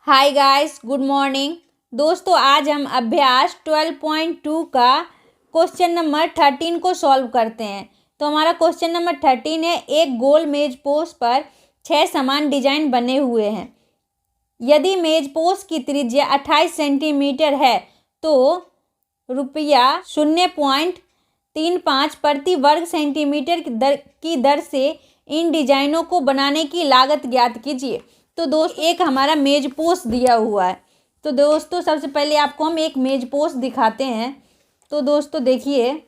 Hi guys, good morning. दोस्तों, आज हम अभ्यास 12.2 का क्वेश्चन नंबर 13 को सॉल्व करते हैं। तो हमारा क्वेश्चन नंबर 13 है, एक गोल मेज पोज पर 6 समान डिजाइन बने हुए हैं। यदि मेज पोज की त्रिज्या 28 सेंटीमीटर है तो रुपया 0.35 प्रति वर्ग सेंटीमीटर की दर से इन डिजाइनों को बनाने की लागत ज्ञात कीजिए। तो दोस्त, एक हमारा मेज पोज दिया हुआ है। तो दोस्तों, सबसे पहले आपको हम एक मेज पोज दिखाते हैं। तो दोस्तों देखिए,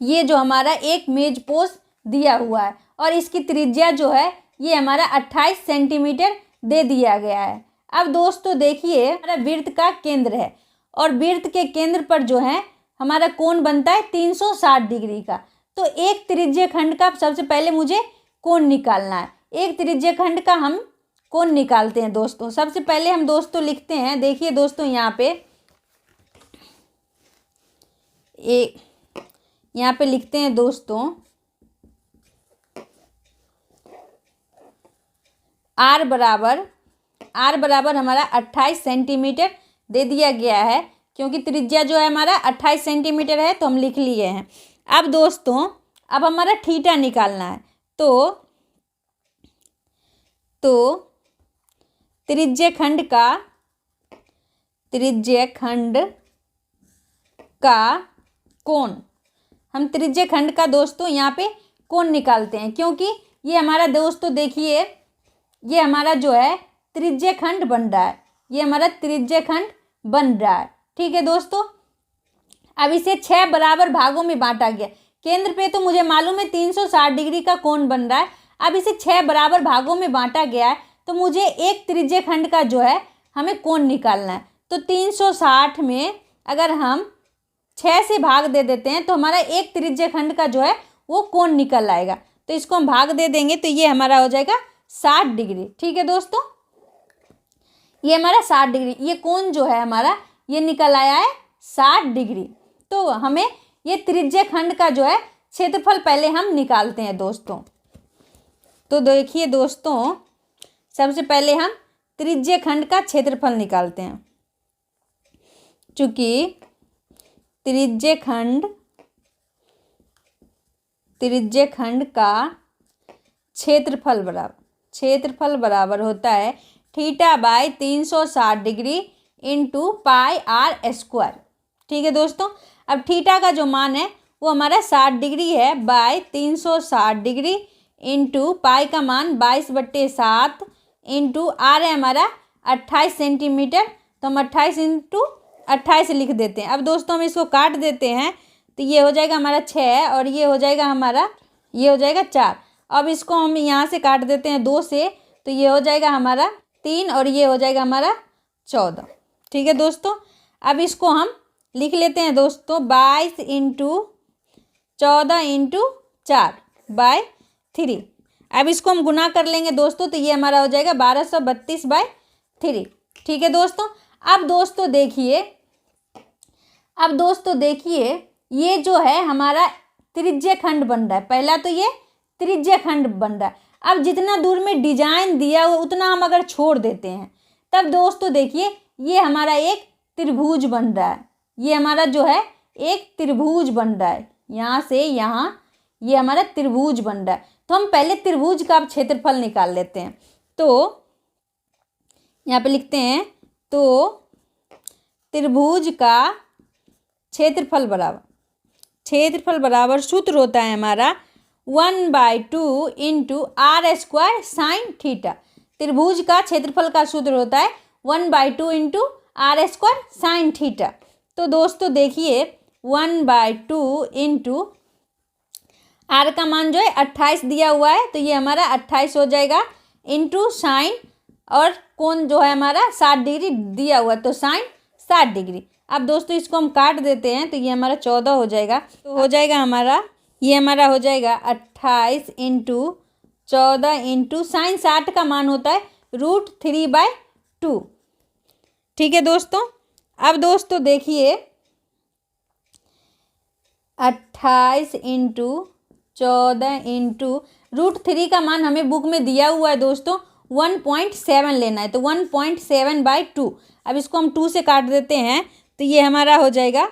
ये जो हमारा एक मेज पोज दिया हुआ है और इसकी त्रिज्या जो है ये हमारा 28 सेंटीमीटर दे दिया गया है। अब दोस्तों देखिए, हमारा वृत्त का केंद्र है और वृत्त के केंद्र पर जो है हमारा कोण बनता है 360 डिग्री का। तो एक त्रिज्य खंड का सबसे पहले मुझे कोण निकालना है। एक त्रिज्य खंड का हम कोण निकालते हैं दोस्तों। सबसे पहले हम दोस्तों लिखते हैं, देखिए दोस्तों यहाँ पे लिखते हैं दोस्तों, आर बराबर हमारा 28 सेंटीमीटर दे दिया गया है, क्योंकि त्रिज्या जो है हमारा 28 सेंटीमीटर है, तो हम लिख लिए हैं। अब दोस्तों, अब हमारा थीटा निकालना है। तो त्रिज्य खंड का कोण, हम त्रिज्य खंड का दोस्तों यहाँ पे कोण निकालते हैं, क्योंकि ये हमारा दोस्तों देखिए, ये हमारा जो है त्रिज्य खंड बन रहा है, ये हमारा त्रिज्य खंड बन रहा है। ठीक है दोस्तों, अब इसे 6 बराबर भागों में बांटा गया। केंद्र पे तो मुझे मालूम है 360 डिग्री का कोण बन रहा है। अब इसे 6 बराबर भागों में बांटा गया है, तो मुझे एक त्रिज्य खंड का जो है हमें कोण निकालना है। तो 360 में अगर हम 6 से भाग दे देते हैं तो हमारा एक त्रिज्य खंड का जो है वो कोण निकल आएगा। तो इसको हम भाग दे देंगे तो ये हमारा हो जाएगा 60 डिग्री। ठीक है दोस्तों, ये हमारा 60 डिग्री, ये कोण जो है हमारा ये निकल आया है 60 डिग्री। तो हमें ये त्रिज्य खंड का जो है क्षेत्रफल पहले हम निकालते हैं दोस्तों। तो देखिए दोस्तों, सबसे पहले हम त्रिज्य खंड का क्षेत्रफल निकालते हैं। चूंकि त्रिज्य खंड का क्षेत्रफल बराबर होता है theta by 360 degree into pi r square. ठीक है दोस्तों, अब थीटा का जो मान है वो हमारा 60 डिग्री है, बाय 360 डिग्री इंटू पाई का मान 22/7 इंटू आर है हमारा 28 सेंटीमीटर। तो हम 28 इंटू 28 लिख देते हैं। अब दोस्तों हम इसको काट देते हैं, तो ये हो जाएगा हमारा 6 और ये हो जाएगा हमारा, ये हो जाएगा 4। अब इसको हम यहाँ से काट देते हैं 2 से, तो ये हो जाएगा हमारा 3 और ये हो जाएगा हमारा 14। ठीक है दोस्तों, अब इसको हम लिख लेते हैं दोस्तों 22 इंटू 14 इंटू 4 बाय 3। अब इसको हम गुना कर लेंगे दोस्तों, तो ये हमारा हो जाएगा 1232/3। ठीक है दोस्तों, अब दोस्तों देखिए, ये जो है हमारा त्रिज्य खंड बन रहा है। पहला तो ये त्रिज्य खंड बन रहा है। अब जितना दूर में डिजाइन दिया हुआ उतना हम अगर छोड़ देते हैं, तब दोस्तों देखिए ये हमारा एक त्रिभुज बन रहा है। ये हमारा जो है एक त्रिभुज बन रहा है, यहाँ से यहाँ ये हमारा त्रिभुज बन रहा है। तो हम पहले त्रिभुज का क्षेत्रफल निकाल लेते हैं। तो यहाँ पे लिखते हैं, तो त्रिभुज का क्षेत्रफल बराबर सूत्र होता है हमारा 1/2 into r square sine theta. त्रिभुज का क्षेत्रफल का सूत्र होता है 1/2 into r square sine theta. तो दोस्तों देखिए 1/2 इंटू आर का मान जो है 28 दिया हुआ है, तो ये हमारा 28 हो जाएगा, इंटू साइन और कोण जो है हमारा 60 डिग्री दिया हुआ है, तो साइन 60 डिग्री। अब दोस्तों इसको हम काट देते हैं, तो ये हमारा 14 हो जाएगा। तो हो जाएगा हमारा, ये हमारा हो जाएगा 28 इंटू 14 इंटू साइन 60 का मान होता है √3/2। ठीक है दोस्तों, अब दोस्तों देखिए 28 इंटू 14 इंटू √3 का मान हमें बुक में दिया हुआ है दोस्तों 1.7 लेना है, तो 1.7/2। अब इसको हम 2 से काट देते हैं तो ये हमारा हो जाएगा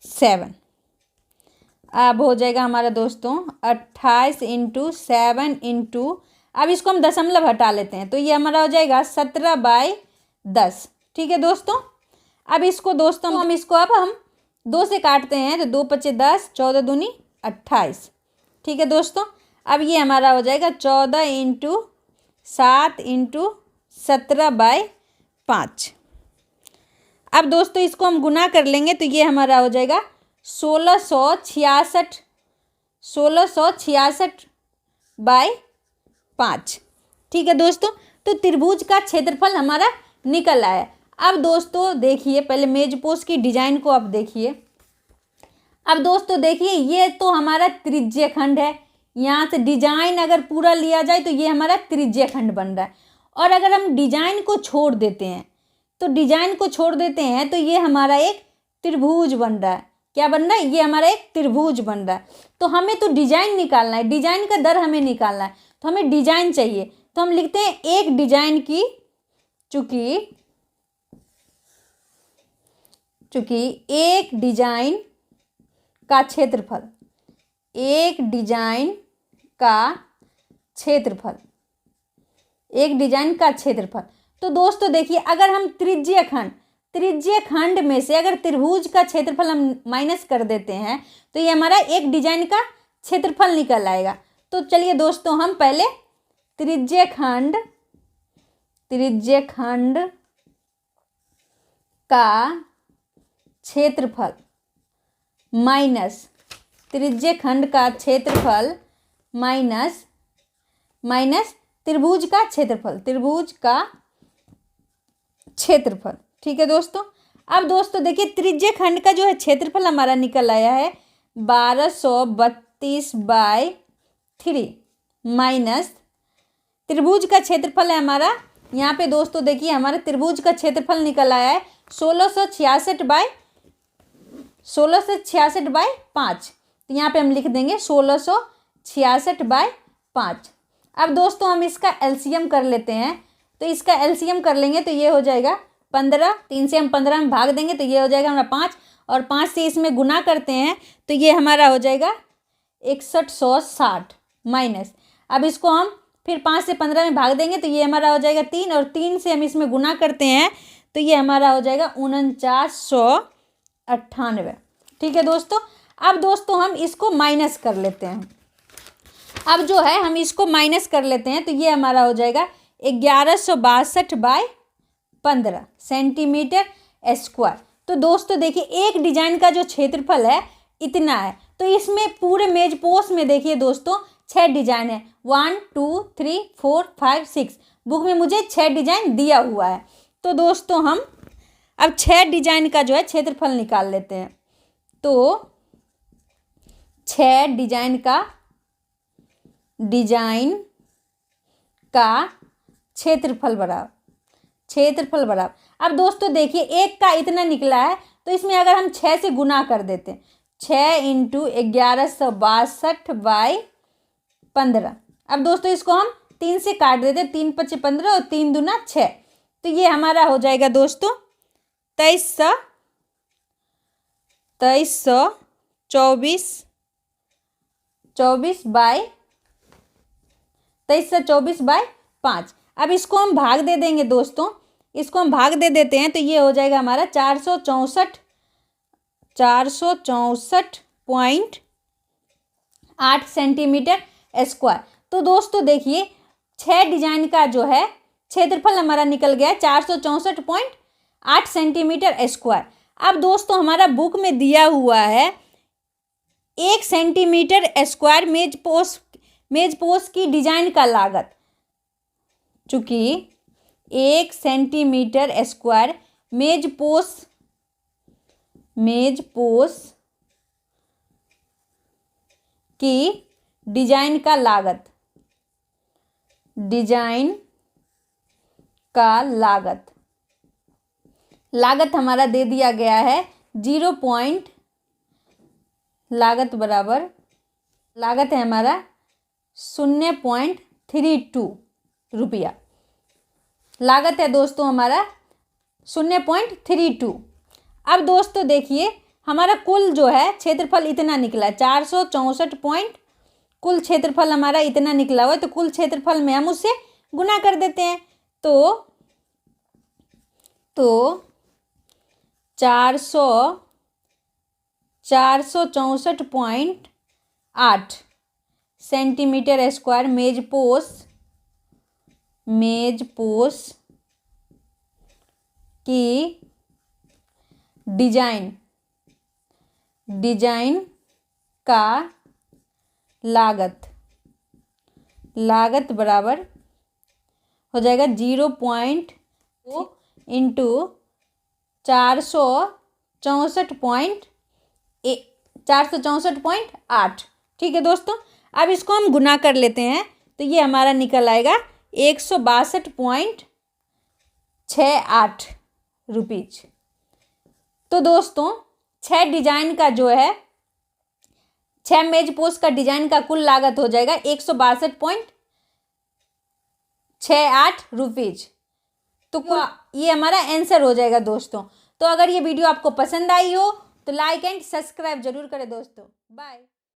7। अब हो जाएगा हमारा दोस्तों 28 × 7 × अब इसको हम दशमलव हटा लेते हैं तो ये हमारा हो जाएगा 17/10। ठीक है दोस्तों। अब इसको दोस्तों हम इसको अब हम 2 से काटते हैं तो 2 × 5 = 10, 14 दूनी 28। ठीक है दोस्तों। अब ये हमारा हो जाएगा 14 × 7 × 17/5। अब दोस्तों इसको हम गुना कर लेंगे तो ये हमारा हो जाएगा 1666/5। ठीक है दोस्तों। तो त्रिभुज का क्षेत्रफल हमारा निकल आया। अब दोस्तों देखिए, पहले मेजपोश की डिजाइन को अब देखिए। अब दोस्तों देखिए, ये तो हमारा त्रिज्य खंड है। यहाँ से डिजाइन अगर पूरा लिया जाए तो ये हमारा त्रिज्य खंड बन रहा है। और अगर हम डिजाइन को छोड़ देते हैं तो ये हमारा एक त्रिभुज बन रहा है। क्या बन रहा है? ये हमारा एक त्रिभुज बन रहा है। तो हमें तो डिजाइन निकालना है, डिजाइन का दर हमें निकालना है, तो हमें डिजाइन चाहिए। तो हम लिखते हैं एक डिजाइन की, चूंकि एक डिजाइन का क्षेत्रफल, एक डिजाइन का क्षेत्रफल। तो दोस्तों देखिए, अगर हम त्रिज्य खंड में से अगर त्रिभुज का क्षेत्रफल हम माइनस कर देते हैं तो ये हमारा एक डिजाइन का क्षेत्रफल निकल आएगा। तो चलिए दोस्तों, हम पहले त्रिज्य खंड का क्षेत्रफल माइनस त्रिज्य खंड का क्षेत्रफल माइनस त्रिभुज का क्षेत्रफल। ठीक है दोस्तों। अब दोस्तों देखिए, त्रिज्य खंड का जो है क्षेत्रफल हमारा निकल आया है 1232/3 माइनस त्रिभुज का क्षेत्रफल है हमारा, यहाँ पे दोस्तों देखिए हमारा त्रिभुज का क्षेत्रफल निकल आया है 1666/5। तो यहाँ पे हम लिख देंगे 1666/5। अब दोस्तों हम इसका एलसीएम कर लेते हैं। तो इसका एलसीएम कर लेंगे तो ये हो जाएगा 15। 3 से हम 15 में भाग देंगे तो ये हो जाएगा हमारा 5, और 5 से इसमें गुना करते हैं तो ये हमारा हो जाएगा 6160 माइनस। अब इसको हम फिर 5 से 15 में भाग देंगे तो ये हमारा हो जाएगा 3, और 3 से हम इसमें गुना करते हैं तो ये हमारा हो जाएगा 4998। ठीक है दोस्तों। अब दोस्तों हम इसको माइनस कर लेते हैं। अब जो है हम इसको माइनस कर लेते हैं तो ये हमारा हो जाएगा 1162/15 सेंटीमीटर स्क्वायर। तो दोस्तों देखिए, एक डिजाइन का जो क्षेत्रफल है इतना है। तो इसमें पूरे मेजपोश में देखिए दोस्तों 6 डिजाइन है, 1 2 3 4 5 6। बुक में मुझे 6 डिजाइन दिया हुआ है। तो दोस्तों हम अब 6 डिजाइन का जो है क्षेत्रफल निकाल लेते हैं। तो 6 डिजाइन का क्षेत्रफल बराबर। अब दोस्तों देखिए, एक का इतना निकला है तो इसमें अगर हम 6 से गुना कर देते हैं, 6 × 1162/15। अब दोस्तों इसको हम 3 से काट देते हैं, 3 × 5 = 15 और 3 दूना 6। तो ये हमारा हो जाएगा दोस्तों 2324/5। अब इसको हम भाग दे देंगे दोस्तों, इसको हम भाग दे देते हैं तो ये हो जाएगा हमारा 464.8 सेंटीमीटर स्क्वायर। तो दोस्तों देखिए, 6 डिजाइन का जो है क्षेत्रफल हमारा निकल गया 464.8 सेंटीमीटर स्क्वायर। अब दोस्तों हमारा बुक में दिया हुआ है 1 सेंटीमीटर स्क्वायर मेजपोश की डिजाइन का लागत। चूंकि 1 सेंटीमीटर स्क्वायर मेजपोश की डिजाइन का लागत हमारा दे दिया गया है 0. लागत है हमारा 0.32। रुपया लागत है दोस्तों हमारा 0.32। अब दोस्तों देखिए हमारा कुल जो है क्षेत्रफल इतना निकला है 464 पॉइंट, कुल क्षेत्रफल हमारा इतना निकला हुआ है, तो कुल क्षेत्रफल में हम उससे गुना कर देते हैं। तो 464.8 सेंटीमीटर स्क्वायर मेज पोश की डिजाइन का लागत बराबर हो जाएगा 0.2 इंटू 464.8। ठीक है दोस्तों, अब इसको हम गुना कर लेते हैं तो ये हमारा निकल आएगा 162.68 रुपीज। तो दोस्तों 6 डिजाइन का जो है 6 मेज पोस्ट का डिजाइन का कुल लागत हो जाएगा 162.68 रुपीज। तो ये हमारा आंसर हो जाएगा दोस्तों। तो अगर ये वीडियो आपको पसंद आई हो तो लाइक एंड सब्सक्राइब जरूर करें दोस्तों। बाय।